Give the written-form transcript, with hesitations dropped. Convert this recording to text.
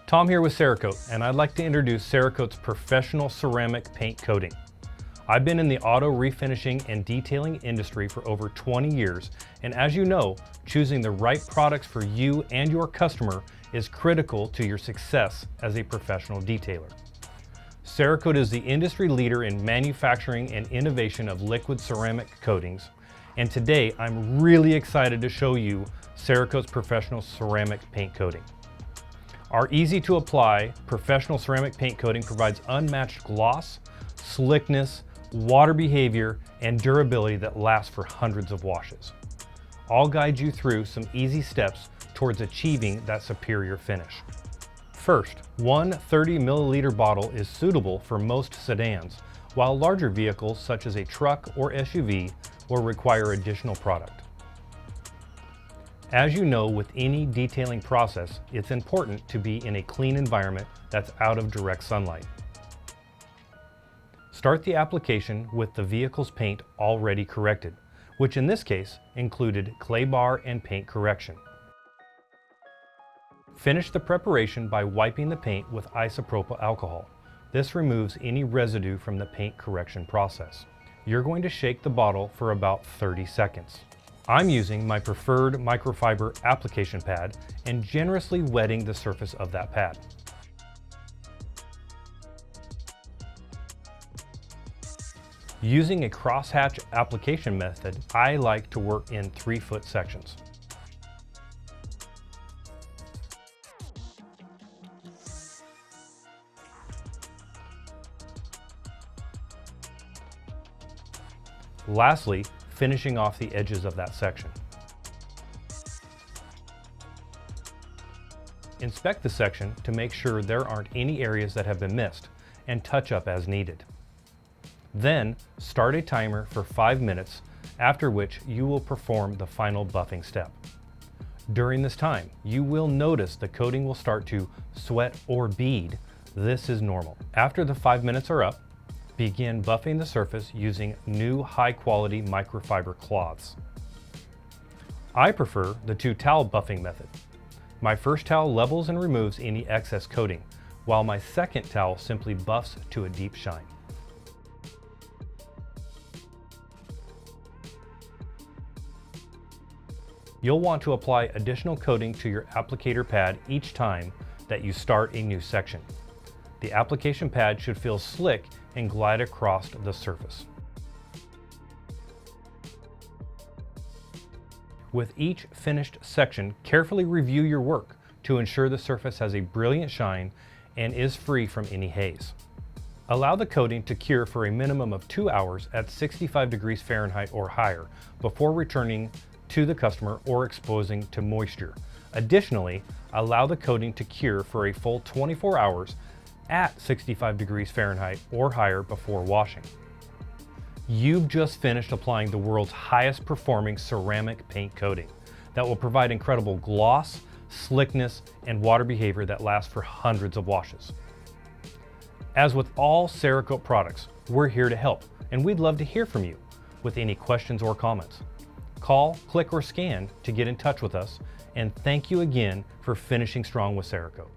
Tom here with Cerakote, and I'd like to introduce Cerakote's professional ceramic paint coating. I've been in the auto refinishing and detailing industry for over 20 years, and as you know, choosing the right products for you and your customer is critical to your success as a professional detailer. Cerakote is the industry leader in manufacturing and innovation of liquid ceramic coatings, and today I'm really excited to show you Cerakote's professional ceramic paint coating. Our easy to apply professional ceramic paint coating provides unmatched gloss, slickness, water behavior, and durability that lasts for hundreds of washes. I'll guide you through some easy steps towards achieving that superior finish. First, one 30 milliliter bottle is suitable for most sedans, while larger vehicles such as a truck or SUV will require additional product. As you know, with any detailing process, it's important to be in a clean environment that's out of direct sunlight. Start the application with the vehicle's paint already corrected, which in this case included clay bar and paint correction. Finish the preparation by wiping the paint with isopropyl alcohol. This removes any residue from the paint correction process. You're going to shake the bottle for about 30 seconds. I'm using my preferred microfiber application pad and generously wetting the surface of that pad. Using a crosshatch application method, I like to work in 3-foot sections. Lastly, finishing off the edges of that section. Inspect the section to make sure there aren't any areas that have been missed, and touch up as needed. Then, start a timer for 5 minutes, after which you will perform the final buffing step. During this time, you will notice the coating will start to sweat or bead. This is normal. After the 5 minutes are up, begin buffing the surface using new high-quality microfiber cloths. I prefer the 2-towel buffing method. My first towel levels and removes any excess coating, while my second towel simply buffs to a deep shine. You'll want to apply additional coating to your applicator pad each time that you start a new section. The application pad should feel slick and glide across the surface. With each finished section, carefully review your work to ensure the surface has a brilliant shine and is free from any haze. Allow the coating to cure for a minimum of 2 hours at 65 degrees Fahrenheit or higher before returning to the customer or exposing to moisture. Additionally, allow the coating to cure for a full 24 hours at 65 degrees Fahrenheit or higher before washing. You've just finished applying the world's highest performing ceramic paint coating that will provide incredible gloss, slickness, and water behavior that lasts for hundreds of washes. As with all Cerakote products, we're here to help, and we'd love to hear from you with any questions or comments. Call, click, or scan to get in touch with us, and thank you again for finishing strong with Cerakote.